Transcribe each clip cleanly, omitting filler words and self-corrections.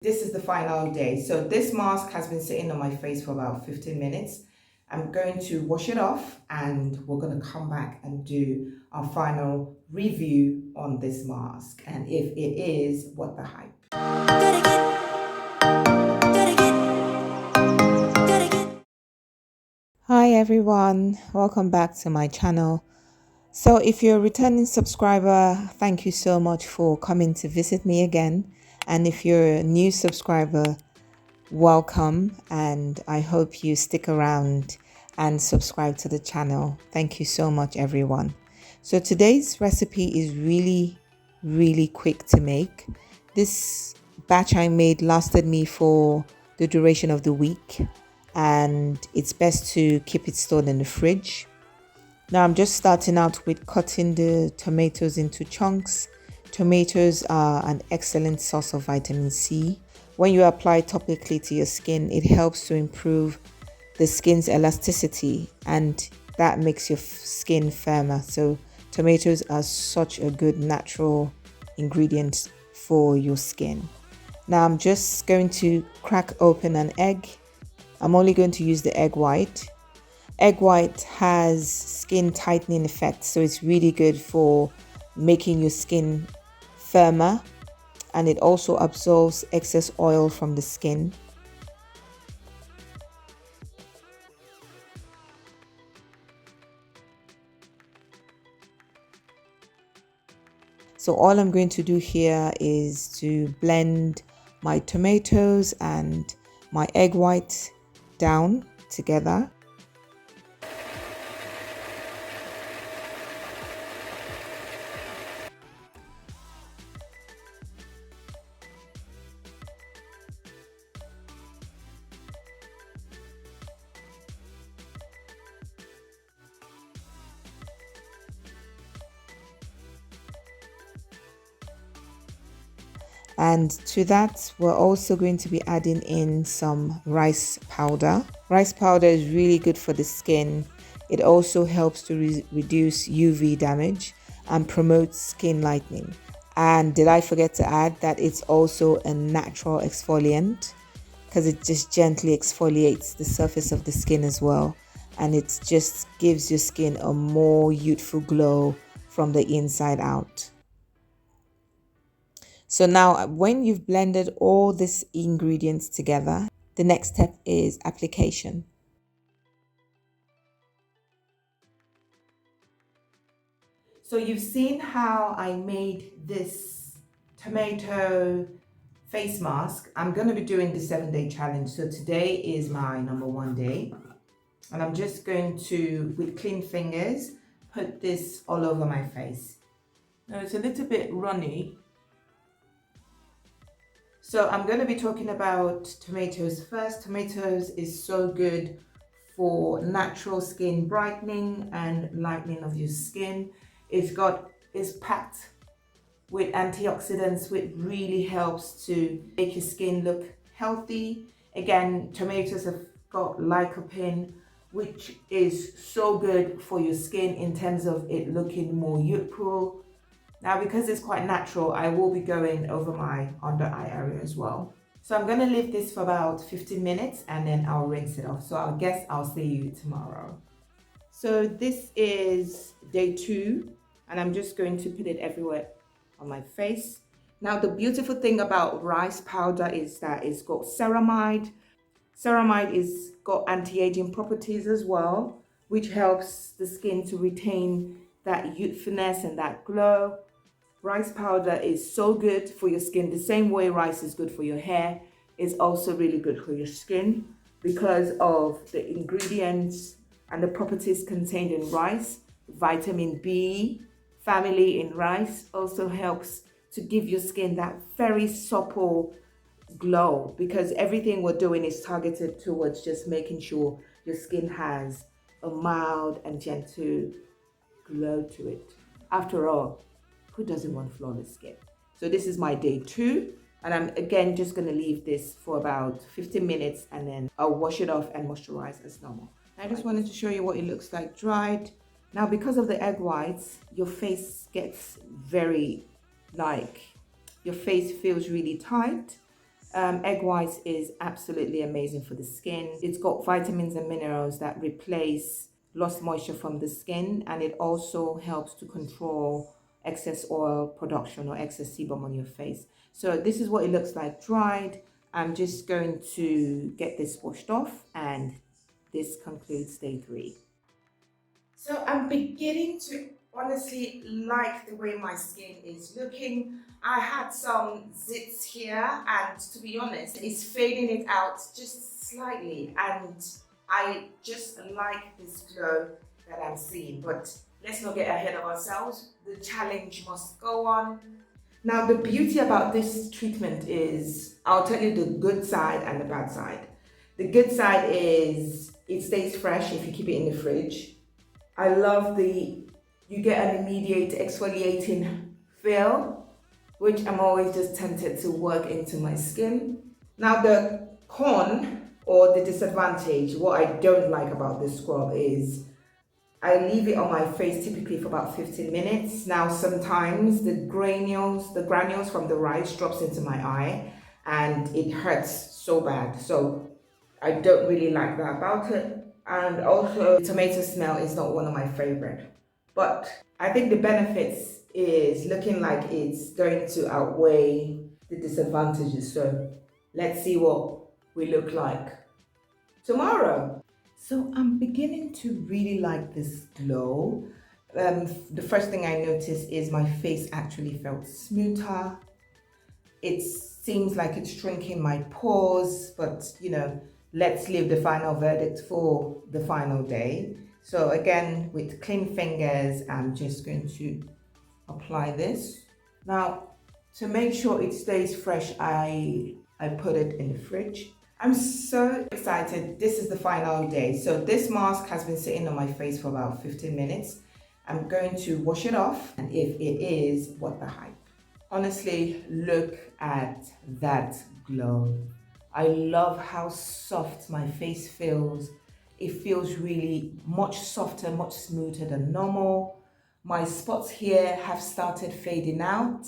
This is the final day. So this mask has been sitting on my face for about 15 minutes. I'm going to wash it off and we're going to come back and do our final review on this mask and if it is what the hype. Hi everyone, welcome back to my channel. So if you're a returning subscriber, thank you so much for coming to visit me again. And if you're a new subscriber, welcome, and I hope you stick around and subscribe to the channel. Thank you so much everyone. So today's recipe is really quick to make. This batch I made lasted me for the duration of the week, and it's best to keep it stored in the fridge. Now I'm just starting out with cutting the tomatoes into chunks. Tomatoes are an excellent source of vitamin C. When you apply topically to your skin, it helps to improve the skin's elasticity and that makes your skin firmer. So tomatoes are such a good natural ingredient for your skin. Now I'm just going to crack open an egg. I'm only going to use the egg white. Egg white has skin tightening effect, so it's really good for making your skin firmer, and it also absorbs excess oil from the skin. So all I'm going to do here is to blend my tomatoes and my egg white down together. And to that, we're also going to be adding in some rice powder. Rice powder is really good for the skin. It also helps to reduce UV damage and promotes skin lightening. And did I forget to add that it's also a natural exfoliant because it just gently exfoliates the surface of the skin as well. And it just gives your skin a more youthful glow from the inside out. So now when you've blended all these ingredients together, the next step is application. So you've seen how I made this tomato face mask. I'm going to be doing the 7-day challenge. So today is my number 1 day. And I'm just going to, with clean fingers, put this all over my face. Now it's a little bit runny. So I'm going to be talking about tomatoes first. Tomatoes is so good for natural skin brightening and lightening of your skin. It's packed with antioxidants, which really helps to make your skin look healthy. Again, tomatoes have got lycopene, which is so good for your skin in terms of it looking more youthful. Now, because it's quite natural, I will be going over my under eye area as well. So I'm going to leave this for about 15 minutes and then I'll rinse it off. So I guess I'll see you tomorrow. So this is day 2 and I'm just going to put it everywhere on my face. Now, the beautiful thing about rice powder is that it's got ceramide. Ceramide is got anti-aging properties as well, which helps the skin to retain that youthfulness and that glow. Rice powder is so good for your skin. The same way rice is good for your hair is also really good for your skin because of the ingredients and the properties contained in rice. Vitamin B family in rice also helps to give your skin that very supple glow because everything we're doing is targeted towards just making sure your skin has a mild and gentle glow to it. After all, who doesn't want flawless skin? So this is my day 2 and I'm again just going to leave this for about 15 minutes and then I'll wash it off and moisturize as normal. I just wanted to show you what it looks like dried. Now because of the egg whites, your face gets very your face feels really tight Egg whites is absolutely amazing for the skin. It's got vitamins and minerals that replace lost moisture from the skin, and it also helps to control excess oil production or excess sebum on your face. So this is what it looks like dried. I'm just going to get this washed off, and this concludes day 3. So I'm beginning to honestly like the way my skin is looking. I had some zits here, and to be honest, it's fading it out just slightly, and I just like this glow that I'm seeing. But let's not get ahead of ourselves. The challenge must go on. Now, the beauty about this treatment is, I'll tell you the good side and the bad side. The good side is it stays fresh if you keep it in the fridge. I love you get an immediate exfoliating feel, which I'm always just tempted to work into my skin. Now, the con or the disadvantage, what I don't like about this scrub is I leave it on my face typically for about 15 minutes. Now, sometimes the granules from the rice drops into my eye and it hurts so bad. So I don't really like that about it. And also, the tomato smell is not one of my favorite. But I think the benefits is looking like it's going to outweigh the disadvantages. So let's see what we look like tomorrow. So I'm beginning to really like this glow. The first thing I noticed is my face actually felt smoother. It seems like it's shrinking my pores, but let's leave the final verdict for the final day. So again, with clean fingers, I'm just going to apply this. Now, to make sure it stays fresh, I put it in the fridge. I'm so excited. This is the final day. So this mask has been sitting on my face for about 15 minutes. I'm going to wash it off, and if it is, what the hype. Honestly, look at that glow. I love how soft my face feels. It feels really much softer, much smoother than normal. My spots here have started fading out,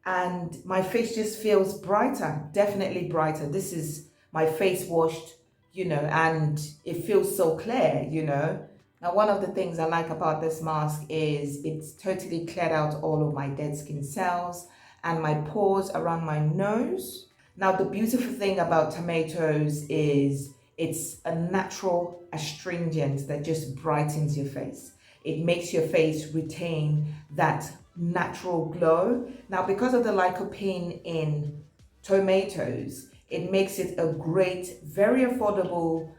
and my face just feels brighter, definitely brighter. This is my face washed, and it feels so clear, Now, one of the things I like about this mask is it's totally cleared out all of my dead skin cells and my pores around my nose. Now, the beautiful thing about tomatoes is it's a natural astringent that just brightens your face. It makes your face retain that natural glow. Now, because of the lycopene in tomatoes, it makes it a great, very affordable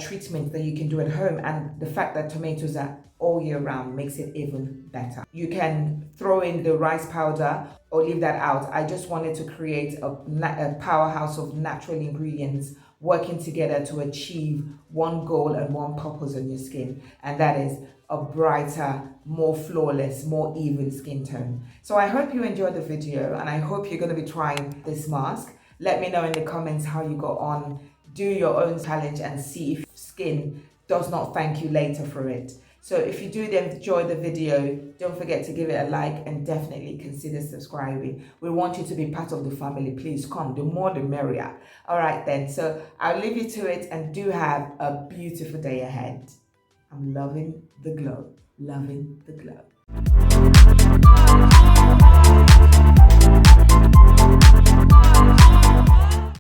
treatment that you can do at home. And the fact that tomatoes are all year round makes it even better. You can throw in the rice powder or leave that out. I just wanted to create a powerhouse of natural ingredients working together to achieve one goal and one purpose on your skin, and that is a brighter, more flawless, more even skin tone. So I hope you enjoyed the video, and I hope you're going to be trying this mask. Let me know in the comments how you got on. Do your own challenge and see if skin does not thank you later for it. So if you do enjoy the video, don't forget to give it a like and definitely consider subscribing. We want you to be part of the family. Please come. The more the merrier. All right then. So I'll leave you to it, and do have a beautiful day ahead. I'm loving the glow. Loving the glow.